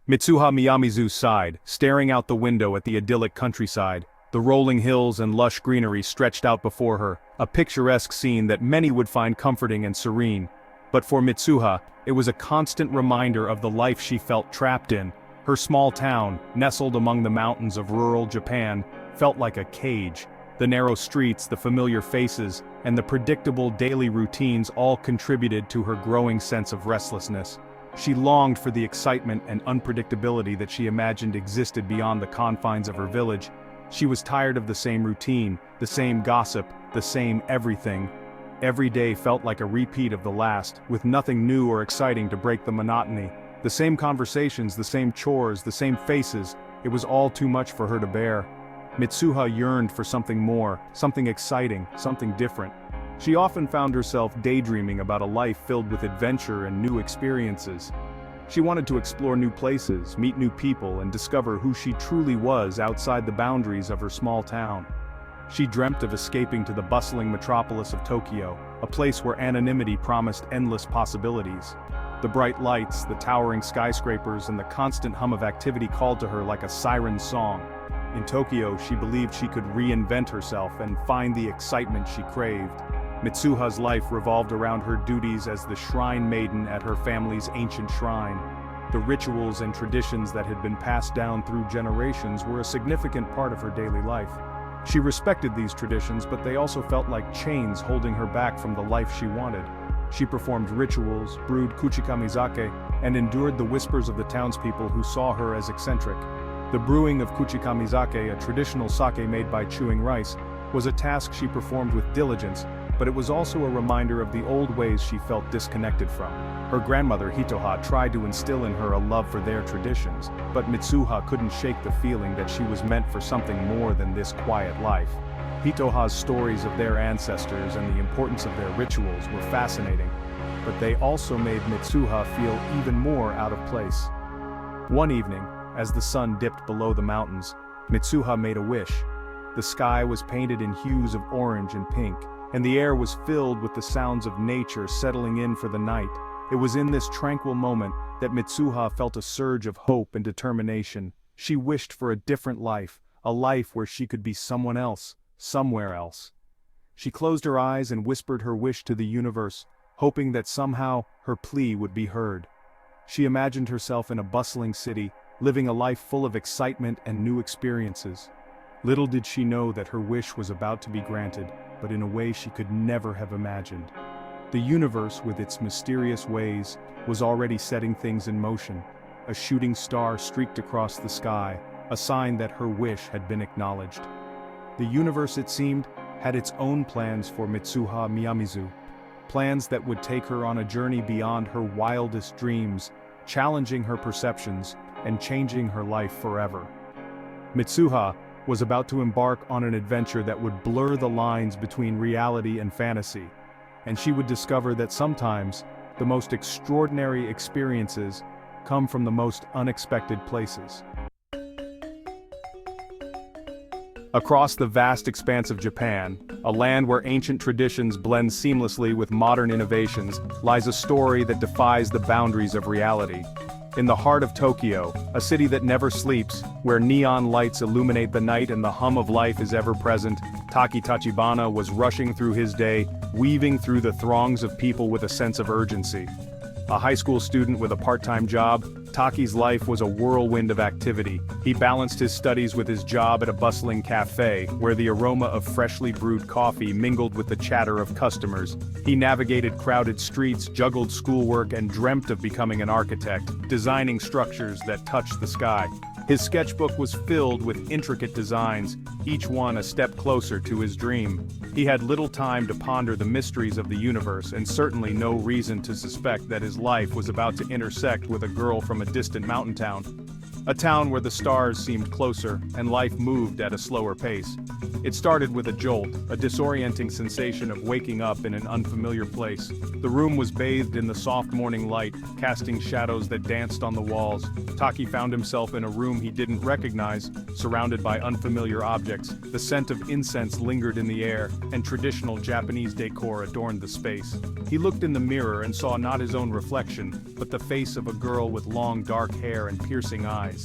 Mitsuha Miyamizu sighed, staring out the window at the idyllic countryside. The rolling hills and lush greenery stretched out before her, a picturesque scene that many would find comforting and serene. But for Mitsuha, it was a constant reminder of the life she felt trapped in. Her small town, nestled among the mountains of rural Japan, felt like a cage. The narrow streets, the familiar faces, and the predictable daily routines all contributed to her growing sense of restlessness. She longed for the excitement and unpredictability that she imagined existed beyond the confines of her village. She was tired of the same routine, the same gossip, the same everything. Every day felt like a repeat of the last, with nothing new or exciting to break the monotony. The same conversations, the same chores, the same faces. It was all too much for her to bear. Mitsuha yearned for something more, something exciting, something different. She often found herself daydreaming about a life filled with adventure and new experiences. She wanted to explore new places, meet new people, and discover who she truly was outside the boundaries of her small town. She dreamt of escaping to the bustling metropolis of Tokyo, a place where anonymity promised endless possibilities. The bright lights, the towering skyscrapers, and the constant hum of activity called to her like a siren song. In Tokyo, she believed she could reinvent herself and find the excitement she craved. Mitsuha's life revolved around her duties as the shrine maiden at her family's ancient shrine. The rituals and traditions that had been passed down through generations were a significant part of her daily life. She respected these traditions, but they also felt like chains holding her back from the life she wanted. She performed rituals, brewed kuchikamizake, and endured the whispers of the townspeople who saw her as eccentric. The brewing of kuchikamizake, a traditional sake made by chewing rice, was a task she performed with diligence, but it was also a reminder of the old ways she felt disconnected from. Her grandmother Hitoha tried to instill in her a love for their traditions, but Mitsuha couldn't shake the feeling that she was meant for something more than this quiet life. Hitoha's stories of their ancestors and the importance of their rituals were fascinating, but they also made Mitsuha feel even more out of place. One evening, as the sun dipped below the mountains, Mitsuha made a wish. The sky was painted in hues of orange and pink, and the air was filled with the sounds of nature settling in for the night. It was in this tranquil moment that Mitsuha felt a surge of hope and determination. She wished for a different life, a life where she could be someone else, somewhere else. She closed her eyes and whispered her wish to the universe, hoping that somehow her plea would be heard. She imagined herself in a bustling city, living a life full of excitement and new experiences. Little did she know that her wish was about to be granted, but in a way she could never have imagined. The universe, with its mysterious ways, was already setting things in motion. A shooting star streaked across the sky, a sign that her wish had been acknowledged. The universe, it seemed, had its own plans for Mitsuha Miyamizu. Plans that would take her on a journey beyond her wildest dreams, challenging her perceptions, and changing her life forever. Mitsuha was about to embark on an adventure that would blur the lines between reality and fantasy, and she would discover that sometimes the most extraordinary experiences come from the most unexpected places. Across the vast expanse of Japan, a land where ancient traditions blend seamlessly with modern innovations, lies a story that defies the boundaries of reality. In the heart of Tokyo, a city that never sleeps, where neon lights illuminate the night and the hum of life is ever present, Taki Tachibana was rushing through his day, weaving through the throngs of people with a sense of urgency. A high school student with a part-time job, Taki's life was a whirlwind of activity. He balanced his studies with his job at a bustling cafe, where the aroma of freshly brewed coffee mingled with the chatter of customers. He navigated crowded streets, juggled schoolwork, and dreamt of becoming an architect, designing structures that touched the sky. His sketchbook was filled with intricate designs, each one a step closer to his dream. He had little time to ponder the mysteries of the universe, and certainly no reason to suspect that his life was about to intersect with a girl from a distant mountain town. A town where the stars seemed closer and life moved at a slower pace. It started with a jolt, a disorienting sensation of waking up in an unfamiliar place. The room was bathed in the soft morning light, casting shadows that danced on the walls. Taki found himself in a room he didn't recognize, surrounded by unfamiliar objects. The scent of incense lingered in the air, and traditional Japanese decor adorned the space. He looked in the mirror and saw not his own reflection, but the face of a girl with long dark hair and piercing eyes.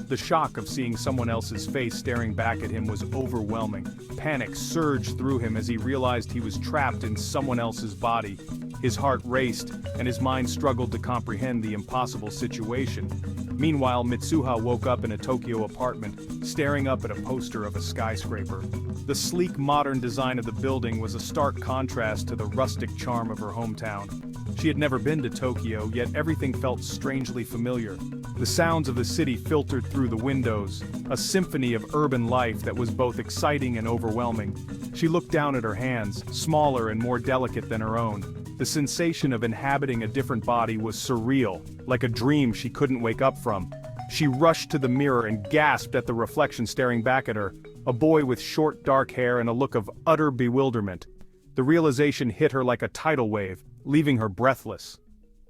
The shock of seeing someone else's face staring back at him was overwhelming. Panic surged through him as he realized he was trapped in someone else's body. His heart raced, and his mind struggled to comprehend the impossible situation. Meanwhile, Mitsuha woke up in a Tokyo apartment, staring up at a poster of a skyscraper. The sleek modern design of the building was a stark contrast to the rustic charm of her hometown. She had never been to Tokyo, yet everything felt strangely familiar. The sounds of the city filtered through the windows, a symphony of urban life that was both exciting and overwhelming. She looked down at her hands, smaller and more delicate than her own. The sensation of inhabiting a different body was surreal, like a dream she couldn't wake up from. She rushed to the mirror and gasped at the reflection staring back at her, a boy with short dark hair and a look of utter bewilderment. The realization hit her like a tidal wave, leaving her breathless.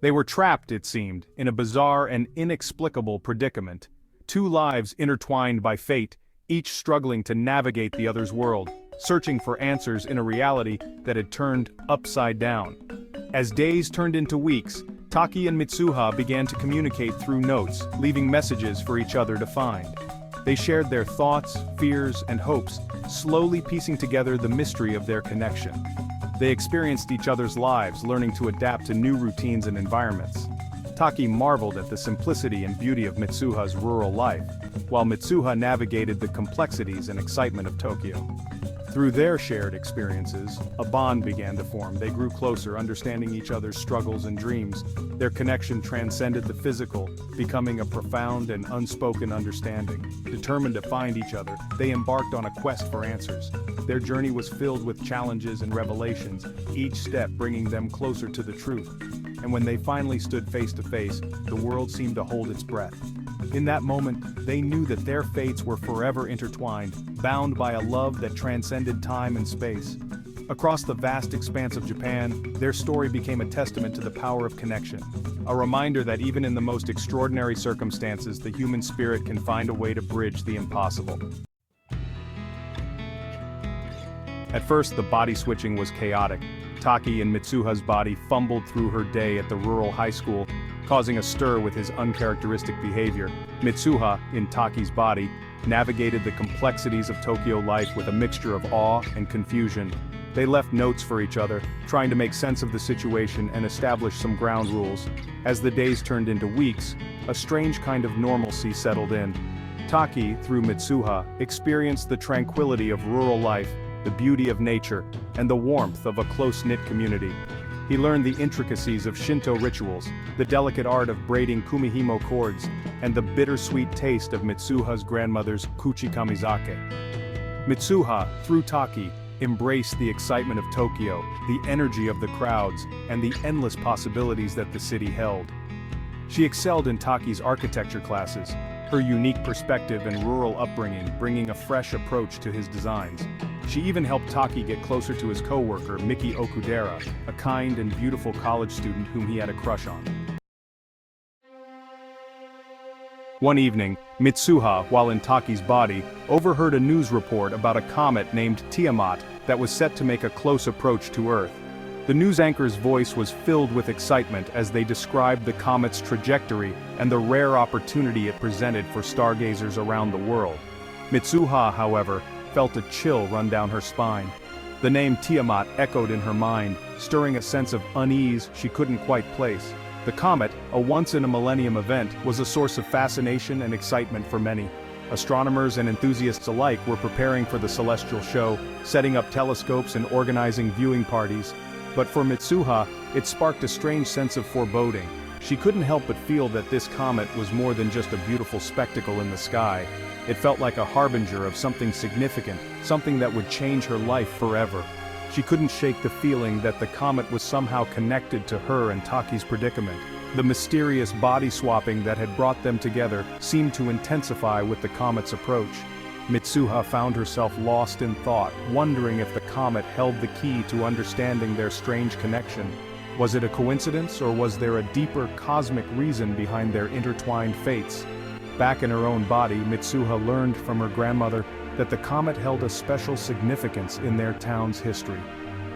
They were trapped, it seemed, in a bizarre and inexplicable predicament. Two lives intertwined by fate, each struggling to navigate the other's world, searching for answers in a reality that had turned upside down. As days turned into weeks, Taki and Mitsuha began to communicate through notes, leaving messages for each other to find. They shared their thoughts, fears, and hopes, slowly piecing together the mystery of their connection. They experienced each other's lives, learning to adapt to new routines and environments. Taki marveled at the simplicity and beauty of Mitsuha's rural life, while Mitsuha navigated the complexities and excitement of Tokyo. Through their shared experiences, a bond began to form. They grew closer, understanding each other's struggles and dreams. Their connection transcended the physical, becoming a profound and unspoken understanding. Determined to find each other, they embarked on a quest for answers. Their journey was filled with challenges and revelations, each step bringing them closer to the truth. And when they finally stood face to face, the world seemed to hold its breath. In that moment, they knew that their fates were forever intertwined, bound by a love that transcended time and space. Across the vast expanse of Japan, their story became a testament to the power of connection, a reminder that even in the most extraordinary circumstances, the human spirit can find a way to bridge the impossible. At first, the body switching was chaotic. Taki and Mitsuha's body fumbled through her day at the rural high school, causing a stir with his uncharacteristic behavior. Mitsuha, in Taki's body, navigated the complexities of Tokyo life with a mixture of awe and confusion. They left notes for each other, trying to make sense of the situation and establish some ground rules. As the days turned into weeks, a strange kind of normalcy settled in. Taki, through Mitsuha, experienced the tranquility of rural life, the beauty of nature, and the warmth of a close-knit community. He learned the intricacies of Shinto rituals, the delicate art of braiding kumihimo cords, and the bittersweet taste of Mitsuha's grandmother's kuchikamizake. Mitsuha, through Taki, embraced the excitement of Tokyo, the energy of the crowds, and the endless possibilities that the city held. She excelled in Taki's architecture classes, her unique perspective and rural upbringing bringing a fresh approach to his designs. She even helped Taki get closer to his co-worker, Miki Okudera, a kind and beautiful college student whom he had a crush on. One evening, Mitsuha, while in Taki's body, overheard a news report about a comet named Tiamat that was set to make a close approach to Earth. The news anchor's voice was filled with excitement as they described the comet's trajectory and the rare opportunity it presented for stargazers around the world. Mitsuha, however, felt a chill run down her spine. The name Tiamat echoed in her mind, stirring a sense of unease she couldn't quite place. The comet, a once-in-a-millennium event, was a source of fascination and excitement for many. Astronomers and enthusiasts alike were preparing for the celestial show, setting up telescopes and organizing viewing parties. But for Mitsuha, it sparked a strange sense of foreboding. She couldn't help but feel that this comet was more than just a beautiful spectacle in the sky. It felt like a harbinger of something significant, something that would change her life forever. She couldn't shake the feeling that the comet was somehow connected to her and Taki's predicament. The mysterious body swapping that had brought them together seemed to intensify with the comet's approach. Mitsuha found herself lost in thought, wondering if the comet held the key to understanding their strange connection. Was it a coincidence, or was there a deeper cosmic reason behind their intertwined fates? Back in her own body, Mitsuha learned from her grandmother that the comet held a special significance in their town's history.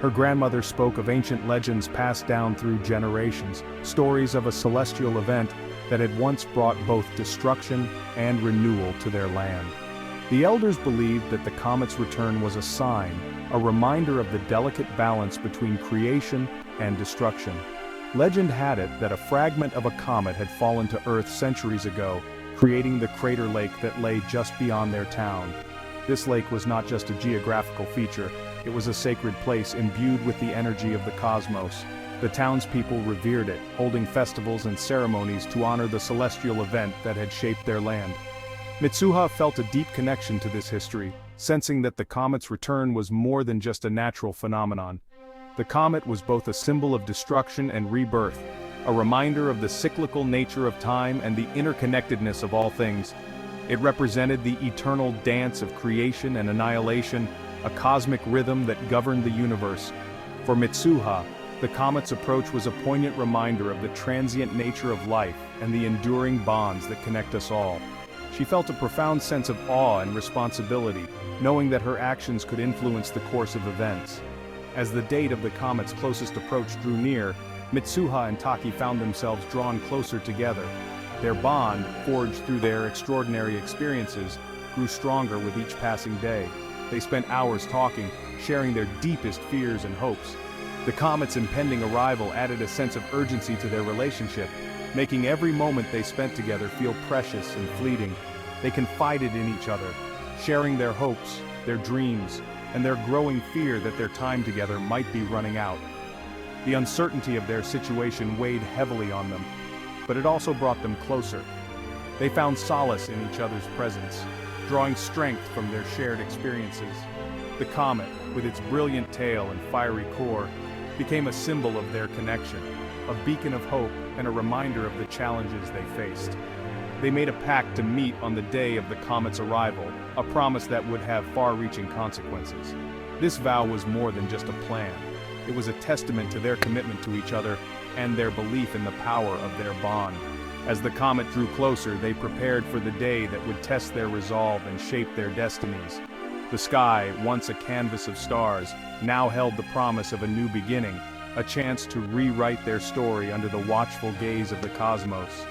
Her grandmother spoke of ancient legends passed down through generations, stories of a celestial event that had once brought both destruction and renewal to their land. The elders believed that the comet's return was a sign, a reminder of the delicate balance between creation and destruction. Legend had it that a fragment of a comet had fallen to Earth centuries ago, creating the crater lake that lay just beyond their town. This lake was not just a geographical feature, it was a sacred place imbued with the energy of the cosmos. The townspeople revered it, holding festivals and ceremonies to honor the celestial event that had shaped their land. Mitsuha felt a deep connection to this history, sensing that the comet's return was more than just a natural phenomenon. The comet was both a symbol of destruction and rebirth, a reminder of the cyclical nature of time and the interconnectedness of all things. It represented the eternal dance of creation and annihilation, a cosmic rhythm that governed the universe. For Mitsuha, the comet's approach was a poignant reminder of the transient nature of life and the enduring bonds that connect us all. She felt a profound sense of awe and responsibility, knowing that her actions could influence the course of events. As the date of the comet's closest approach drew near, Mitsuha and Taki found themselves drawn closer together. Their bond, forged through their extraordinary experiences, grew stronger with each passing day. They spent hours talking, sharing their deepest fears and hopes. The comet's impending arrival added a sense of urgency to their relationship, making every moment they spent together feel precious and fleeting. They confided in each other, sharing their hopes, their dreams, and their growing fear that their time together might be running out. The uncertainty of their situation weighed heavily on them, but it also brought them closer. They found solace in each other's presence, drawing strength from their shared experiences. The comet, with its brilliant tail and fiery core, became a symbol of their connection, a beacon of hope and a reminder of the challenges they faced. They made a pact to meet on the day of the comet's arrival, a promise that would have far-reaching consequences. This vow was more than just a plan. It was a testament to their commitment to each other and their belief in the power of their bond. As the comet drew closer, they prepared for the day that would test their resolve and shape their destinies. The sky, once a canvas of stars, now held the promise of a new beginning, a chance to rewrite their story under the watchful gaze of the cosmos.